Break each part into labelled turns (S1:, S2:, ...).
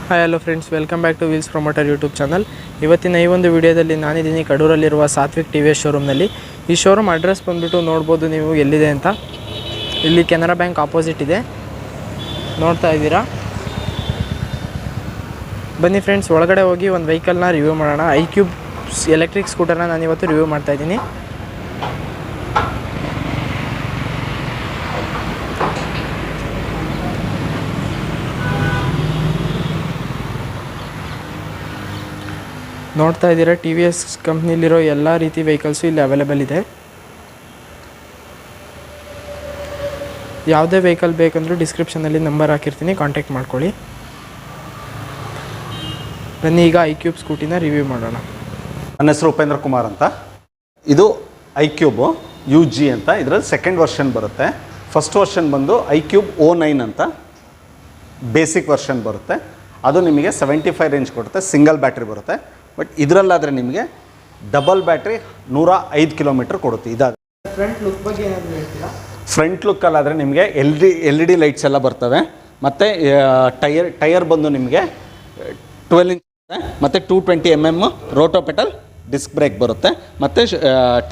S1: Hi hello friends, welcome back to Wheels Promoter YouTube channel. ಇವತ್ತಿನ ಈ ಒಂದು ವಿಡಿಯೋದಲ್ಲಿ ನಾನಿದ್ದೀನಿ ಕಡೂರಲ್ಲಿರುವ ಸಾತ್ವಿಕ್ ಟಿ ವಿ ಎಸ್ ಶೋರೂಮ್ನಲ್ಲಿ. ಈ ಶೋರೂಮ್ ಅಡ್ರೆಸ್ ಬಂದುಬಿಟ್ಟು ನೋಡ್ಬೋದು ನೀವು ಎಲ್ಲಿದೆ ಅಂತ. ಇಲ್ಲಿ ಕೆನರಾ ಬ್ಯಾಂಕ್ ಆಪೋಸಿಟ್ ಇದೆ, ನೋಡ್ತಾ ಇದ್ದೀರಾ. ಬನ್ನಿ ಫ್ರೆಂಡ್ಸ್, ಒಳಗಡೆ ಹೋಗಿ ಒಂದು ವೆಹಿಕಲ್ನ ರಿವ್ಯೂ ಮಾಡೋಣ. iQube ಎಲೆಕ್ಟ್ರಿಕ್ ಸ್ಕೂಟರ್ನ ನಾನಿವತ್ತು ರಿವ್ಯೂ ಮಾಡ್ತಾಯಿದ್ದೀನಿ. ನೋಡ್ತಾ ಇದ್ದೀರಾ, ಟಿ ವಿ ಎಸ್ ಕಂಪ್ನಿಲಿರೋ ಎಲ್ಲ ರೀತಿ ವೆಹಿಕಲ್ಸು ಇಲ್ಲಿ ಅವೈಲೇಬಲ್ ಇದೆ. ಯಾವುದೇ ವೆಹಿಕಲ್ ಬೇಕಂದ್ರೂ ಡಿಸ್ಕ್ರಿಪ್ಷನಲ್ಲಿ ನಂಬರ್ ಹಾಕಿರ್ತೀನಿ, ಕಾಂಟ್ಯಾಕ್ಟ್ ಮಾಡ್ಕೊಳ್ಳಿ. ಬನ್ನಿ ಈಗ iQube ಸ್ಕೂಟಿನ ರಿವ್ಯೂ ಮಾಡೋಣ.
S2: ನನ್ನ ಹೆಸರು ಉಪೇಂದ್ರ ಕುಮಾರ್ ಅಂತ. ಇದು iQube UG ಅಂತ. ಇದರಲ್ಲಿ ಸೆಕೆಂಡ್ ವರ್ಷನ್ ಬರುತ್ತೆ. ಫಸ್ಟ್ ವರ್ಷನ್ ಬಂದು iQube O9 ಅಂತ ಬೇಸಿಕ್ ವರ್ಷನ್ ಬರುತ್ತೆ. ಅದು ನಿಮಗೆ 75 ರೇಂಜ್ ಕೊಡುತ್ತೆ, ಸಿಂಗಲ್ ಬ್ಯಾಟ್ರಿ ಬರುತ್ತೆ. ಬಟ್ ಇದರಲ್ಲಾದರೆ ನಿಮಗೆ ಡಬಲ್ ಬ್ಯಾಟ್ರಿ 105 ಕಿಲೋಮೀಟ್ರ್ ಕೊಡುತ್ತೆ. ಇದಾದ
S1: ಫ್ರಂಟ್ ಲುಕ್ ಬಗ್ಗೆ ಏನಾದರೂ ಹೇಳ್ತೀರಾ?
S2: ಫ್ರಂಟ್ ಲುಕ್ಕಲ್ಲಾದರೆ ನಿಮಗೆ ಎಲ್ ಇ ಡಿ ಲೈಟ್ಸ್ ಎಲ್ಲ ಬರ್ತವೆ. ಮತ್ತು ಟೈರ್ ಬಂದು ನಿಮಗೆ 12 ಇಂಚ್ ಮತ್ತು 220 mm ರೋಟೋಪೆಟಲ್ ಡಿಸ್ಕ್ ಬ್ರೇಕ್ ಬರುತ್ತೆ. ಮತ್ತು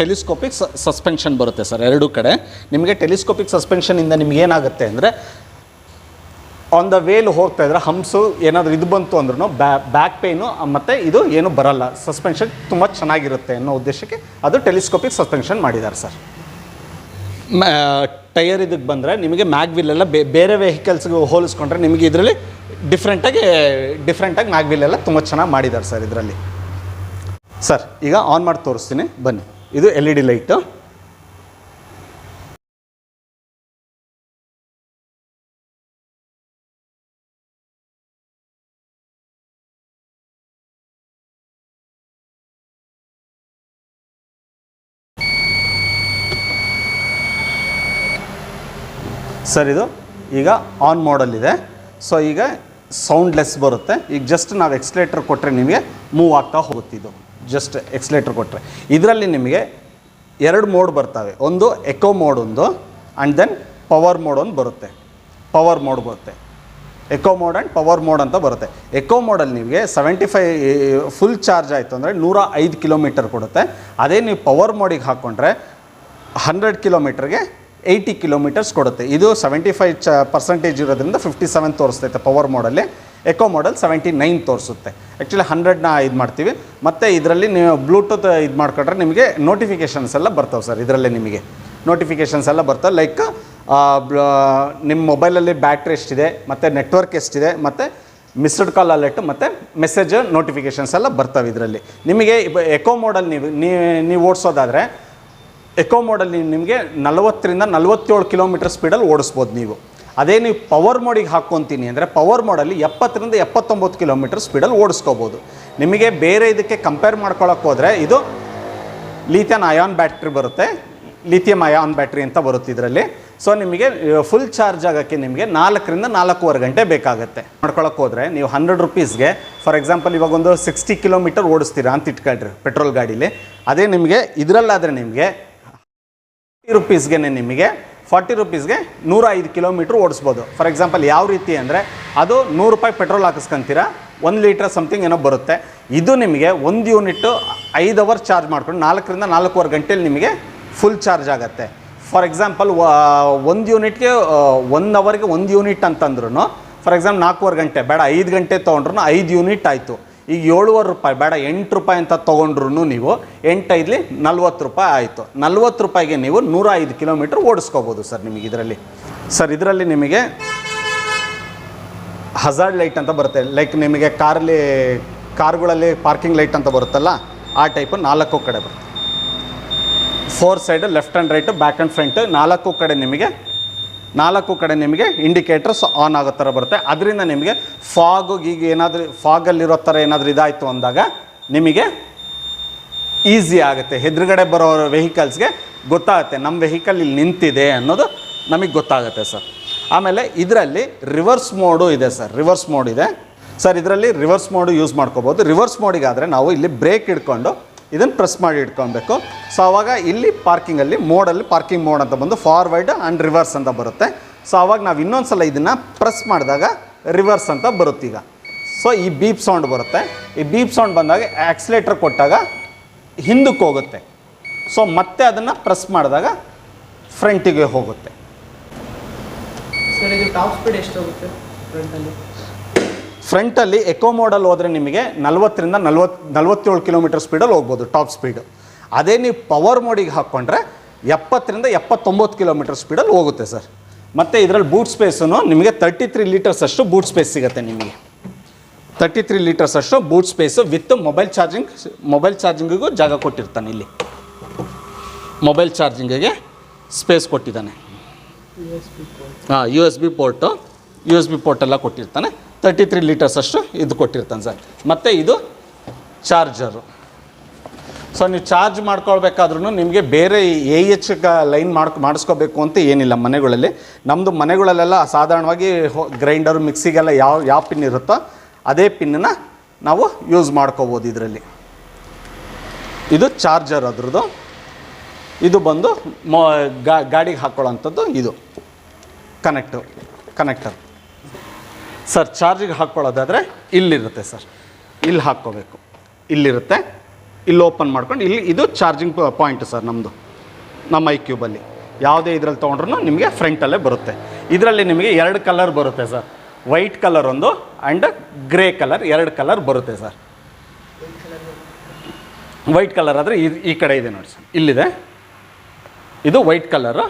S2: ಟೆಲಿಸ್ಕೋಪಿಕ್ ಸಸ್ಪೆನ್ಷನ್ ಬರುತ್ತೆ ಸರ್ ಎರಡೂ ಕಡೆ. ನಿಮಗೆ ಟೆಲಿಸ್ಕೋಪಿಕ್ ಸಸ್ಪೆನ್ಷನಿಂದ ನಿಮ್ಗೆ ಏನಾಗುತ್ತೆ ಅಂದರೆ, ಆನ್ ದ ವೇಲ್ ಹೋಗ್ತಾ ಇದ್ರೆ ಹಂಪ್ಸು ಏನಾದರೂ ಇದು ಬಂತು ಅಂದ್ರೂ ಬ್ಯಾಕ್ ಪೇಯ್ನು ಮತ್ತು ಇದು ಏನು ಬರಲ್ಲ. ಸಸ್ಪೆನ್ಷನ್ ತುಂಬ ಚೆನ್ನಾಗಿರುತ್ತೆ ಅನ್ನೋ ಉದ್ದೇಶಕ್ಕೆ ಅದು ಟೆಲಿಸ್ಕೋಪಿಕ್ ಸಸ್ಪೆನ್ಷನ್ ಮಾಡಿದ್ದಾರೆ ಸರ್. ಟೈರ್ ಇದಕ್ಕೆ ಬಂದರೆ ನಿಮಗೆ ಮ್ಯಾಗ್ವಿಲ್ ಎಲ್ಲ ಬೇರೆ ವೆಹಿಕಲ್ಸ್ಗೆ ಹೋಲಿಸ್ಕೊಂಡ್ರೆ ನಿಮಗೆ ಇದರಲ್ಲಿ ಡಿಫ್ರೆಂಟಾಗಿ ಮ್ಯಾಗ್ವಿಲ್ ಎಲ್ಲ ತುಂಬ ಚೆನ್ನಾಗಿ ಮಾಡಿದ್ದಾರೆ ಸರ್ ಇದರಲ್ಲಿ. ಸರ್ ಈಗ ಆನ್ ಮಾಡಿ ತೋರಿಸ್ತೀನಿ ಬನ್ನಿ. ಇದು LED ಲೈಟು. ಸರ್ ಇದು ಈಗ ಆನ್ ಮೋಡಲ್ಲಿದೆ. ಸೊ ಈಗ ಸೌಂಡ್ಲೆಸ್ ಬರುತ್ತೆ. ಈಗ ಜಸ್ಟ್ ನಾವು ಎಕ್ಸ್ಲೇಟರ್ ಕೊಟ್ಟರೆ ನಿಮಗೆ ಮೂವ್ ಆಗ್ತಾ ಹೋಗುತ್ತೆ. ಇದು ಜಸ್ಟ್ ಎಕ್ಸ್ಲೇಟರ್ ಕೊಟ್ಟರೆ ಇದರಲ್ಲಿ ನಿಮಗೆ 2 ಮೋಡ್ ಬರ್ತವೆ. ಒಂದು ಎಕೋ ಮೋಡ್ ಒಂದು, ಆ್ಯಂಡ್ ದೆನ್ ಪವರ್ ಮೋಡ್ ಒಂದು ಬರುತ್ತೆ. Eco mode and power mode ಅಂತ ಬರುತ್ತೆ. ಎಕೋ ಮೋಡಲ್ಲಿ ನಿಮಗೆ 75 ಫುಲ್ ಚಾರ್ಜ್ ಆಯಿತು ಅಂದರೆ 105 ಕಿಲೋಮೀಟರ್ ಕೊಡುತ್ತೆ. ಅದೇ ನೀವು ಪವರ್ ಮೋಡಿಗೆ ಹಾಕ್ಕೊಂಡ್ರೆ 100 ಕಿಲೋಮೀಟ್ರಿಗೆ 80 ಕಿಲೋಮೀಟರ್ಸ್ ಕೊಡುತ್ತೆ. ಇದು 75% ಇರೋದ್ರಿಂದ 57 ತೋರಿಸ್ತೈತೆ ಪವರ್ ಮೋಡಲ್ಲಿ. ಎಕೋ ಮೋಡಲ್ 79 ತೋರಿಸುತ್ತೆ. ಆ್ಯಕ್ಚುಲಿ 100ನ ಇದು ಮಾಡ್ತೀವಿ. ಮತ್ತು ಇದರಲ್ಲಿ ನೀವು ಬ್ಲೂಟೂತ್ ಇದು ಮಾಡ್ಕೊಂಡ್ರೆ ನಿಮಗೆ ನೋಟಿಫಿಕೇಷನ್ಸ್ ಎಲ್ಲ ಬರ್ತವೆ ಸರ್. ಇದರಲ್ಲೇ ನಿಮಗೆ ನೋಟಿಫಿಕೇಷನ್ಸ್ ಎಲ್ಲ ಬರ್ತವೆ. ಲೈಕ್ ನಿಮ್ಮ ಮೊಬೈಲಲ್ಲಿ ಬ್ಯಾಟ್ರಿ ಎಷ್ಟಿದೆ, ಮತ್ತು ನೆಟ್ವರ್ಕ್ ಎಷ್ಟಿದೆ, ಮತ್ತು ಮಿಸ್ಡ್ ಕಾಲ್ ಅಲರ್ಟ್, ಮತ್ತು ಮೆಸೇಜ್ ನೋಟಿಫಿಕೇಷನ್ಸ್ ಎಲ್ಲ ಬರ್ತವೆ ಇದರಲ್ಲಿ. ನಿಮಗೆ ಎಕೋ ಮೋಡಲ್ಲಿ ನೀವು ಓಡಿಸೋದಾದರೆ ಎಕೋ ಮೋಡಲ್ಲಿ ನಿಮಗೆ 40ರಿಂದ 47 ಕಿಲೋಮೀಟರ್ ಸ್ಪೀಡಲ್ಲಿ ಓಡಿಸ್ಬೋದು ನೀವು. ಅದೇ ನೀವು ಪವರ್ ಮೋಡಿಗೆ ಹಾಕ್ಕೊತೀನಿ ಅಂದರೆ ಪವರ್ ಮೋಡಲ್ಲಿ 70ರಿಂದ 79 ಕಿಲೋಮೀಟರ್ ಸ್ಪೀಡಲ್ಲಿ ಓಡಿಸ್ಕೋಬೋದು. ನಿಮಗೆ ಬೇರೆ ಇದಕ್ಕೆ ಕಂಪೇರ್ ಮಾಡ್ಕೊಳ್ಳೋಕೆ ಹೋದರೆ ಇದು ಲಿಥಿಯಂ ಅಯಾನ್ ಬ್ಯಾಟ್ರಿ ಬರುತ್ತೆ. ಲಿಥಿಯಂ ಅಯಾನ್ ಬ್ಯಾಟ್ರಿ ಅಂತ ಬರುತ್ತೆ ಇದರಲ್ಲಿ. ಸೊ ನಿಮಗೆ ಫುಲ್ ಚಾರ್ಜ್ ಆಗೋಕ್ಕೆ ನಿಮಗೆ 4ರಿಂದ 4.25 ಗಂಟೆ ಬೇಕಾಗುತ್ತೆ. ಮಾಡ್ಕೊಳ್ಳೋಕೆ ಹೋದರೆ ನೀವು 100 ರುಪೀಸ್ಗೆ ಫಾರ್ ಎಕ್ಸಾಂಪಲ್ ಇವಾಗ ಒಂದು 60 ಕಿಲೋಮೀಟರ್ ಓಡಿಸ್ತೀರಾ ಅಂತ ಇಟ್ಕೊಳ್ರಿ ಪೆಟ್ರೋಲ್ ಗಾಡೀಲಿ. ಅದೇ ನಿಮಗೆ ಇದರಲ್ಲಾದರೆ ನಿಮಗೆ 40 ರುಪೀಸ್ಗೆ 105 ಕಿಲೋಮೀಟ್ರ್ ಓಡಿಸ್ಬೋದು. ಫಾರ್ ಎಕ್ಸಾಂಪಲ್ ಯಾವ ರೀತಿ ಅಂದರೆ, ಅದು 100 ರೂಪಾಯಿ ಪೆಟ್ರೋಲ್ ಹಾಕಿಸ್ಕೊಂತೀರಾ, 1 ಲೀಟ್ರ್ ಸಮಥಿಂಗ್ ಏನೋ ಬರುತ್ತೆ. ಇದು ನಿಮಗೆ 1 ಯೂನಿಟ್ಟು 5 ಅವರ್ ಚಾರ್ಜ್ ಮಾಡ್ಕೊಂಡು 4ರಿಂದ 4.25 ಗಂಟೆಯಲ್ಲಿ ನಿಮಗೆ ಫುಲ್ ಚಾರ್ಜ್ ಆಗುತ್ತೆ. ಫಾರ್ ಎಕ್ಸಾಂಪಲ್ 1 ಯೂನಿಟ್ಗೆ 1 ಅವರ್ಗೆ 1 ಯೂನಿಟ್ ಅಂತಂದ್ರೂ, ಫಾರ್ ಎಕ್ಸಾಂಪಲ್ 4.25 ಗಂಟೆ ಬೇಡ 5 ಗಂಟೆ ತೊಗೊಂಡ್ರು 5 ಯೂನಿಟ್ ಆಯಿತು. ಈಗ 7.5 ರೂಪಾಯಿ ಬೇಡ 8 ರೂಪಾಯಿ ಅಂತ ತೊಗೊಂಡ್ರು ನೀವು 8×5 40 ರೂಪಾಯಿ ಆಯಿತು. 40 ರೂಪಾಯಿಗೆ ನೀವು 105 ಕಿಲೋಮೀಟ್ರ್ ಓಡಿಸ್ಕೋಬೋದು ಸರ್ ನಿಮಗೆ ಇದರಲ್ಲಿ. ಸರ್ ಇದರಲ್ಲಿ ನಿಮಗೆ ಹಜಾರ್ಡ್ ಲೈಟ್ ಅಂತ ಬರುತ್ತೆ. ಲೈಕ್ ನಿಮಗೆ ಕಾರ್ಗಳಲ್ಲಿ ಪಾರ್ಕಿಂಗ್ ಲೈಟ್ ಅಂತ ಬರುತ್ತಲ್ಲ, ಆ ಟೈಪು 4 ಕಡೆ ಬರುತ್ತೆ. 4 side left and right, back and front 4 ಕಡೆ ನಿಮಗೆ ಇಂಡಿಕೇಟರ್ಸ್ ಆನ್ ಆಗೋ ಥರ ಬರುತ್ತೆ. ಅದರಿಂದ ನಿಮಗೆ ಈಗ ಏನಾದರೂ ಫಾಗಲ್ಲಿರೋ ಥರ ಏನಾದರೂ ಇದಾಯಿತು ಅಂದಾಗ ನಿಮಗೆ ಈಸಿ ಆಗುತ್ತೆ. ಎದುರುಗಡೆ ಬರೋ ವೆಹಿಕಲ್ಸ್ಗೆ ಗೊತ್ತಾಗುತ್ತೆ ನಮ್ಮ ವೆಹಿಕಲ್ ಇಲ್ಲಿ ನಿಂತಿದೆ ಅನ್ನೋದು ನಮಗೆ ಗೊತ್ತಾಗುತ್ತೆ ಸರ್. ಆಮೇಲೆ ಇದರಲ್ಲಿ ರಿವರ್ಸ್ ಮೋಡು ಇದೆ ಸರ್. ರಿವರ್ಸ್ ಮೋಡ್ ಇದೆ ಸರ್. ಇದರಲ್ಲಿ ರಿವರ್ಸ್ ಮೋಡು ಯೂಸ್ ಮಾಡ್ಕೋಬೋದು. ರಿವರ್ಸ್ ಮೋಡಿಗಾದರೆ ನಾವು ಇಲ್ಲಿ ಬ್ರೇಕ್ ಹಿಡ್ಕೊಂಡು ಇದನ್ನು ಪ್ರೆಸ್ ಮಾಡಿ ಇಟ್ಕೊಬೇಕು. ಸೊ ಆವಾಗ ಇಲ್ಲಿ ಪಾರ್ಕಿಂಗಲ್ಲಿ ಪಾರ್ಕಿಂಗ್ ಮೋಡ್ ಅಂತ ಬಂದು ಫಾರ್ವರ್ಡ್ ಆ್ಯಂಡ್ ರಿವರ್ಸ್ ಅಂತ ಬರುತ್ತೆ. ಸೊ ಆವಾಗ ನಾವು ಇನ್ನೊಂದು ಸಲ ಇದನ್ನು ಪ್ರೆಸ್ ಮಾಡಿದಾಗ ರಿವರ್ಸ್ ಅಂತ ಬರುತ್ತೀಗ. ಸೊ ಸೊ ಈ ಬೀಪ್ ಸೌಂಡ್ ಬರುತ್ತೆ. ಈ ಬೀಪ್ ಸೌಂಡ್ ಬಂದಾಗ ಆಕ್ಸಿಲೇಟರ್ ಕೊಟ್ಟಾಗ ಹಿಂದಕ್ಕೆ ಹೋಗುತ್ತೆ. ಸೊ ಮತ್ತೆ ಅದನ್ನು ಪ್ರೆಸ್ ಮಾಡಿದಾಗ ಫ್ರಂಟಿಗೆ ಹೋಗುತ್ತೆ.
S1: ಸರ್ ಇದು ಟಾಪ್ ಸ್ಪೀಡ್ ಎಷ್ಟು ಹೋಗುತ್ತೆ ಫ್ರಂಟಲ್ಲಿ?
S2: ಫ್ರಂಟಲ್ಲಿ ಎಕೋ ಮೋಡಲ್ಲಿ ಹೋದರೆ ನಿಮಗೆ 40ರಿಂದ 47 ಕಿಲೋಮೀಟರ್ ಸ್ಪೀಡಲ್ಲಿ ಹೋಗ್ಬೋದು ಟಾಪ್ ಸ್ಪೀಡು. ಅದೇ ನೀವು ಪವರ್ ಮೋಡಿಗೆ ಹಾಕ್ಕೊಂಡ್ರೆ 70ರಿಂದ 79 ಕಿಲೋಮೀಟರ್ ಸ್ಪೀಡಲ್ಲಿ ಹೋಗುತ್ತೆ ಸರ್. ಮತ್ತು ಇದರಲ್ಲಿ ಬೂಟ್ ಸ್ಪೇಸೂ ನಿಮಗೆ 33 ಲೀಟರ್ಸ್ ಅಷ್ಟು ಬೂಟ್ ಸ್ಪೇಸ್ ಸಿಗುತ್ತೆ. ನಿಮಗೆ 33 ಲೀಟರ್ಸ್ ಅಷ್ಟು ಬೂಟ್ ಸ್ಪೇಸು ವಿತ್ ಮೊಬೈಲ್ ಚಾರ್ಜಿಂಗಿಗೂ ಜಾಗ ಕೊಟ್ಟಿರ್ತಾನೆ. ಇಲ್ಲಿ ಮೊಬೈಲ್ ಚಾರ್ಜಿಂಗಿಗೆ ಸ್ಪೇಸ್ ಕೊಟ್ಟಿದ್ದಾನೆ. ಹಾಂ, USB ಪೋರ್ಟ್ ಎಲ್ಲ ಕೊಟ್ಟಿರ್ತಾನೆ. 33 ಲೀಟರ್ಸ್ ಅಷ್ಟು ಇದು ಕೊಟ್ಟಿರ್ತಾನೆ ಸರ್. ಮತ್ತು ಇದು ಚಾರ್ಜರು. ಸೊ ನೀವು ಚಾರ್ಜ್ ಮಾಡ್ಕೊಳ್ಬೇಕಾದ್ರೂ ನಿಮಗೆ ಬೇರೆ AH ಲೈನ್ ಮಾಡಿಸ್ಕೋಬೇಕು ಅಂತ ಏನಿಲ್ಲ ಮನೆಗಳಲ್ಲಿ. ನಮ್ಮದು ಮನೆಗಳಲ್ಲೆಲ್ಲ ಸಾಧಾರಣವಾಗಿ ಗ್ರೈಂಡರ್ ಮಿಕ್ಸಿಗೆಲ್ಲ ಯಾವ ಪಿನ್ ಇರುತ್ತೋ ಅದೇ ಪಿನ್ನನ್ನು ನಾವು ಯೂಸ್ ಮಾಡ್ಕೋಬೋದು ಇದರಲ್ಲಿ. ಇದು ಚಾರ್ಜರ್ ಅದ್ರದ್ದು. ಇದು ಬಂದು ಗಾಡಿಗೆ ಹಾಕ್ಕೊಳ್ಳೋಂಥದ್ದು ಇದು ಕನೆಕ್ಟರ್ ಸರ್. ಚಾರ್ಜಿಗೆ ಹಾಕ್ಕೊಳ್ಳೋದಾದರೆ ಇಲ್ಲಿರುತ್ತೆ ಸರ್, ಇಲ್ಲಿ ಹಾಕ್ಕೋಬೇಕು. ಇಲ್ಲಿರುತ್ತೆ, ಇಲ್ಲಿ ಓಪನ್ ಮಾಡ್ಕೊಂಡು ಇದು ಚಾರ್ಜಿಂಗ್ ಪಾಯಿಂಟ್ ಸರ್. ನಮ್ಮ iQube ಯಾವುದೇ ಇದರಲ್ಲಿ ತೊಗೊಂಡ್ರೂ ನಿಮಗೆ ಫ್ರಂಟಲ್ಲೇ ಬರುತ್ತೆ. ಇದರಲ್ಲಿ ನಿಮಗೆ 2 ಕಲರ್ ಬರುತ್ತೆ ಸರ್. ವೈಟ್ ಕಲರ್ ಒಂದು ಆ್ಯಂಡ್ ಗ್ರೇ ಕಲರ್ 2 ಕಲರ್ ಬರುತ್ತೆ ಸರ್. ವೈಟ್ ಕಲರ್ ಆದರೆ ಈ ಕಡೆ ಇದೆ ನೋಡಿ ಸರ್, ಇಲ್ಲಿದೆ. ಇದು ವೈಟ್ ಕಲರು,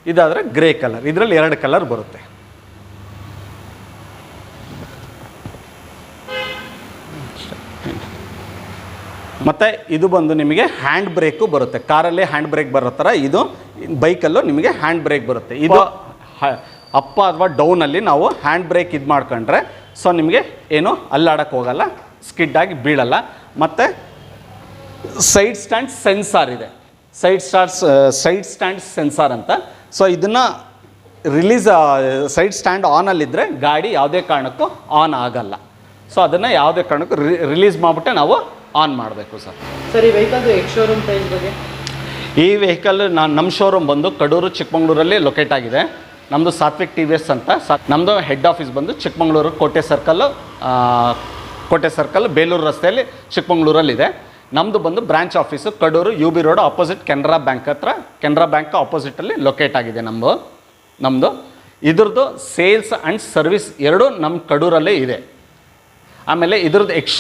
S2: ಇದಾದರೆ ಗ್ರೇ ಕಲರ್. ಇದರಲ್ಲಿ 2 ಕಲರ್ ಬರುತ್ತೆ. ಮತ್ತು ಇದು ಬಂದು ನಿಮಗೆ ಹ್ಯಾಂಡ್ ಬ್ರೇಕು ಬರುತ್ತೆ. ಕಾರಲ್ಲಿ ಹ್ಯಾಂಡ್ ಬ್ರೇಕ್ ಬರೋ ಥರ ಇದು ಬೈಕಲ್ಲೂ ನಿಮಗೆ ಹ್ಯಾಂಡ್ ಬ್ರೇಕ್ ಬರುತ್ತೆ. ಇದು ಅಪ್ ಅಥವಾ ಡೌನಲ್ಲಿ ನಾವು ಹ್ಯಾಂಡ್ ಬ್ರೇಕ್ ಇದು ಮಾಡ್ಕೊಂಡ್ರೆ ಸೊ ನಿಮಗೆ ಏನು ಅಲ್ಲಾಡಕ್ಕೆ ಹೋಗಲ್ಲ, ಸ್ಕಿಡ್ ಆಗಿ ಬೀಳಲ್ಲ. ಮತ್ತು ಸೈಡ್ ಸ್ಟ್ಯಾಂಡ್ ಸೆನ್ಸಾರ್ ಇದೆ. ಸೈಡ್ ಸ್ಟ್ಯಾಂಡ್ ಸೆನ್ಸಾರ್ ಅಂತ. ಸೊ ಇದನ್ನು ಸೈಡ್ ಸ್ಟ್ಯಾಂಡ್ ಆನಲ್ಲಿದ್ದರೆ ಗಾಡಿ ಯಾವುದೇ ಕಾರಣಕ್ಕೂ ಆನ್ ಆಗಲ್ಲ. ಸೊ ಅದನ್ನು ಯಾವುದೇ ಕಾರಣಕ್ಕೂ ರಿಲೀಸ್ ಮಾಡಿಬಿಟ್ಟೆ ನಾವು ಆನ್ ಮಾಡಬೇಕು ಸರ್.
S1: ಸರ್ ಈ ವೆಹಿಕಲ್ದು ಶೋರೂಮ್ ಪ್ರೈಸ್ ಬಗ್ಗೆ?
S2: ಈ ವೆಹಿಕಲ್ ನಮ್ಮ ಶೋರೂಮ್ ಬಂದು ಕಡೂರು ಚಿಕ್ಕಮಗಳೂರಲ್ಲಿ ಲೊಕೇಟ್ ಆಗಿದೆ. ನಮ್ಮದು ಸಾತ್ವಿಕ್ TVS ಅಂತ. ನಮ್ಮದು ಹೆಡ್ ಆಫೀಸ್ ಬಂದು ಚಿಕ್ಕಮಗಳೂರು ಕೋಟೆ ಸರ್ಕಲ್ ಬೇಲೂರು ರಸ್ತೆಯಲ್ಲಿ ಚಿಕ್ಕಮಗಳೂರಲ್ಲಿದೆ. ನಮ್ಮದು ಬಂದು branch office Kadur UB road opposite Canara bank ಹತ್ರ, ಕೆನರಾ ಬ್ಯಾಂಕ್ ಆಪೋಸಿಟಲ್ಲಿ ಲೊಕೇಟ್ ಆಗಿದೆ ನಮ್ಮದು. ಇದ್ರದ್ದು ಸೇಲ್ಸ್ ಆ್ಯಂಡ್ ಸರ್ವಿಸ್ ಎರಡೂ ನಮ್ಮ ಕಡೂರಲ್ಲೇ ಇದೆ. ಆಮೇಲೆ ಇದ್ರದ್ದು ಎಕ್ಸ್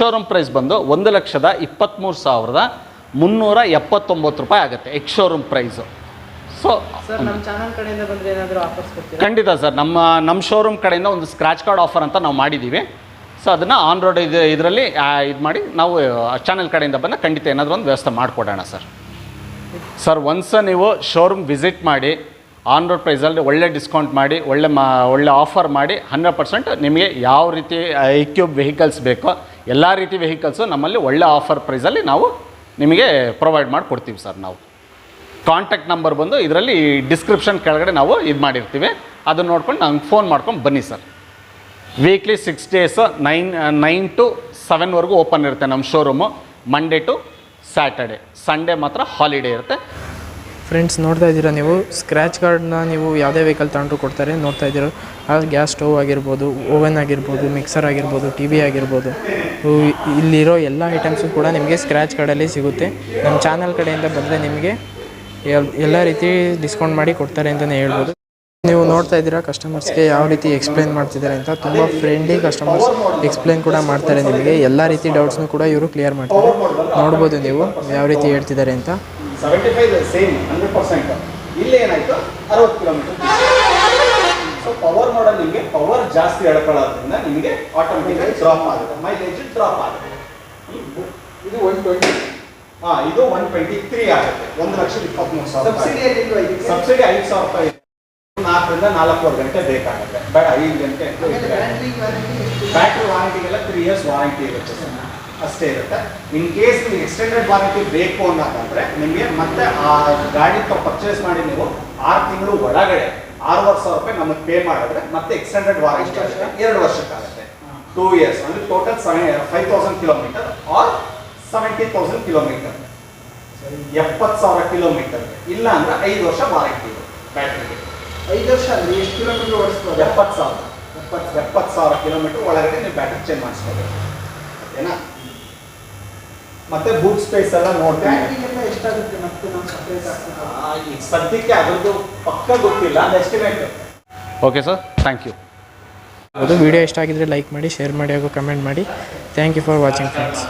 S2: ಶೋರೂಮ್ ಪ್ರೈಸ್ ಬಂದು 1,23,379 ರೂಪಾಯಿ ಆಗುತ್ತೆ X showroom price. So
S1: sir ನಮ್ಮ ಚಾನಲ್ ಕಡೆಯಿಂದ ಬಂದರೆ ಏನಾದರೂ ಆಫರ್ಸ್ ಕೊಡ್ತೀರಾ?
S2: ಖಂಡಿತ ಸರ್. ನಮ್ಮ ಶೋರೂಮ್ ಕಡೆಯಿಂದ ಒಂದು ಸ್ಕ್ರ್ಯಾಚ್ ಕಾರ್ಡ್ ಆಫರ್ ಅಂತ ನಾವು ಮಾಡಿದ್ದೀವಿ. ಸೊ ಅದನ್ನು ಆನ್ ರೋಡ್ ಇದರಲ್ಲಿ ಇದು ಮಾಡಿ ನಾವು ಚಾನಲ್ ಕಡೆಯಿಂದ ಬಂದು ಖಂಡಿತ ಏನಾದರೂ ಒಂದು ವ್ಯವಸ್ಥೆ ಮಾಡಿಕೊಡೋಣ ಸರ್. ಒನ್ಸ್ ನೀವು ಶೋರೂಮ್ ವಿಸಿಟ್ ಮಾಡಿ ಆನ್ ರೋಡ್ ಪ್ರೈಸಲ್ಲಿ ಒಳ್ಳೆ ಡಿಸ್ಕೌಂಟ್ ಮಾಡಿ ಒಳ್ಳೆ ಆಫರ್ ಮಾಡಿ 100% ನಿಮಗೆ ಯಾವ ರೀತಿ iQube ವೆಹಿಕಲ್ಸ್ ಬೇಕೋ ಎಲ್ಲ ರೀತಿ ವೆಹಿಕಲ್ಸು ನಮ್ಮಲ್ಲಿ ಒಳ್ಳೆ ಆಫರ್ ಪ್ರೈಸಲ್ಲಿ ನಾವು ನಿಮಗೆ ಪ್ರೊವೈಡ್ ಮಾಡಿಕೊಡ್ತೀವಿ ಸರ್. ನಾವು ಕಾಂಟ್ಯಾಕ್ಟ್ ನಂಬರ್ ಬಂದು ಇದರಲ್ಲಿ ಡಿಸ್ಕ್ರಿಪ್ಷನ್ ಕೆಳಗಡೆ ನಾವು ಇದು ಮಾಡಿರ್ತೀವಿ. ಅದನ್ನು ನೋಡ್ಕೊಂಡು ನಂಗೆ ಫೋನ್ ಮಾಡ್ಕೊಂಡು ಬನ್ನಿ ಸರ್. ವೀಕ್ಲಿ 6 ಡೇಸು 9 to 7ವರೆಗೂ ಓಪನ್ ಇರುತ್ತೆ ನಮ್ಮ showroom. Monday to Saturday, Sunday ಮಾತ್ರ ಹಾಲಿಡೇ ಇರುತ್ತೆ.
S1: ಫ್ರೆಂಡ್ಸ್ ನೋಡ್ತಾ ಇದ್ದೀರಾ ನೀವು, ಸ್ಕ್ರ್ಯಾಚ್ ಕಾರ್ಡ್ನ ನೀವು ಯಾವುದೇ ವೆಹಿಕಲ್ ತಗೊಂಡ್ರು ಕೊಡ್ತಾರೆ. ನೋಡ್ತಾ ಇದ್ದೀರಾ ಗ್ಯಾಸ್ ಸ್ಟವ್ ಆಗಿರ್ಬೋದು, ಓವೆನ್ ಆಗಿರ್ಬೋದು, ಮಿಕ್ಸರ್ ಆಗಿರ್ಬೋದು, TV ಆಗಿರ್ಬೋದು, ಇಲ್ಲಿರೋ ಎಲ್ಲ ಐಟಮ್ಸು ಕೂಡ ನಿಮಗೆ ಸ್ಕ್ರ್ಯಾಚ್ ಕಾರ್ಡಲ್ಲಿ ಸಿಗುತ್ತೆ. ನಮ್ಮ ಚಾನಲ್ ಕಡೆಯಿಂದ ಬಂದರೆ ನಿಮಗೆ ಎಲ್ಲ ರೀತಿ ಡಿಸ್ಕೌಂಟ್ ಮಾಡಿ ಕೊಡ್ತಾರೆ ಅಂತಲೇ ಹೇಳ್ಬೋದು. ನೀವು ನೋಡ್ತಾ ಇದ್ದೀರಾ ಕಸ್ಟಮರ್ಸ್ಗೆ ಯಾವ ರೀತಿ ಎಕ್ಸ್ಪ್ಲೈನ್ ಮಾಡ್ತಿದ್ದಾರೆ ಅಂತ. ತುಂಬ ಫ್ರೆಂಡ್ಲಿ ಕಸ್ಟಮರ್ಸ್, ಎಕ್ಸ್ಪ್ಲೈನ್ ಕೂಡ ಮಾಡ್ತಾರೆ ನಿಮಗೆ. ಎಲ್ಲ ರೀತಿ ಡೌಟ್ಸ್ನು ಕೂಡ ಇವರು ಕ್ಲಿಯರ್ ಮಾಡ್ತಾರೆ. ನೋಡ್ಬೋದು ನೀವು ಯಾವ ರೀತಿ ಹೇಳ್ತಿದ್ದಾರೆ ಅಂತ.
S2: 75 ಸೇಮ್ 100%. ಇಲ್ಲಿ ಏನಾಯಿತು 60 ಕಿಲೋಮೀಟರ್. ಸೊ ಪವರ್ ಮಾಡಲ್ ನಿಮಗೆ ಪವರ್ ಜಾಸ್ತಿ ಎಳ್ಕೊಳ್ಳೋದ್ರಿಂದ ನಿಮಗೆ ಆಟೋಮೆಟಿಕಲಿ ಡ್ರಾಪ್ ಆಗುತ್ತೆ, ಮೈಲೇಜ್ ಡ್ರಾಪ್ ಆಗುತ್ತೆ. ಇದು 120. ಇದು 123 ಆಗುತ್ತೆ. 1,23,000. ಸಬ್ಸಿಡಿ 5,000 ರೂಪಾಯಿ. 4ರಿಂದ 4.25 ಗಂಟೆ ಬೇಕಾಗುತ್ತೆ, ಬೇಡ 5 ಗಂಟೆ. ಬ್ಯಾಟ್ರಿ ವಾರಂಟಿಗೆಲ್ಲ 3 years ವಾರಂಟಿ ಇರುತ್ತೆ ಸರ್, ಅಷ್ಟೇ ಇರುತ್ತೆ. ಇನ್ ಕೇಸ್ ನಿಮಗೆ ಎಕ್ಸ್ಟೆಂಡೆಡ್ ವಾರಂಟಿ ಬೇಕು ಅನ್ನೋದಾದರೆ ನಿಮಗೆ ಮತ್ತೆ ಆ ಗಾಡಿ ಪರ್ಚೇಸ್ ಮಾಡಿ ನೀವು 6 ತಿಂಗಳು ಒಳಗಡೆ 6,500 ರೂಪಾಯಿ ನಮಗೆ ಪೇ ಮಾಡಿದ್ರೆ ಮತ್ತೆ ಎಕ್ಸ್ಟೆಂಡೆಡ್ ವಾರಂಟಿ 2 ವರ್ಷಕ್ಕಾಗುತ್ತೆ. 2 years ಅಂದರೆ total 5,000 kilometre or 70,000 kilometre, 70,000 kilometre. ಇಲ್ಲ ಅಂದರೆ 5 ವರ್ಷ ವಾರಂಟಿ ಇದೆ ಬ್ಯಾಟ್ರಿಗೆ.
S1: 5 ವರ್ಷ ಅಂದರೆ ಎಷ್ಟು ಕಿಲೋಮೀಟರ್ ಓಡಿಸ್ಬೋದು?
S2: 70,000. 70,000 ಕಿಲೋಮೀಟರ್ ಒಳಗಡೆ ನೀವು ಬ್ಯಾಟ್ರಿ ಚೇಂಜ್ ಮಾಡಿಸ್ಕೋಬೇಕು. ಓಕೆನಾ? ಮತ್ತೆ ಬೂಟ್ ಸ್ಪೇಸ್ ಎಲ್ಲ ನೋಡ್ತೀನಿ
S3: ಎಷ್ಟಾಗುತ್ತೆ ಮತ್ತೆ ನಾವು ಸಪ್ರೇಟ್ ಆಗ್ತದೆ
S2: ಈಗ ಸದ್ಯಕ್ಕೆ ಅದ್ರದ್ದು ಪಕ್ಕ ಗೊತ್ತಿಲ್ಲ, ಅದು estimate. Okay sir, thank you.
S1: ಅದು ವಿಡಿಯೋ ಇಷ್ಟ ಆಗಿದ್ರೆ ಲೈಕ್ ಮಾಡಿ, ಶೇರ್ ಮಾಡಿ ಹಾಗೂ ಕಮೆಂಟ್ ಮಾಡಿ. Thank you for watching friends.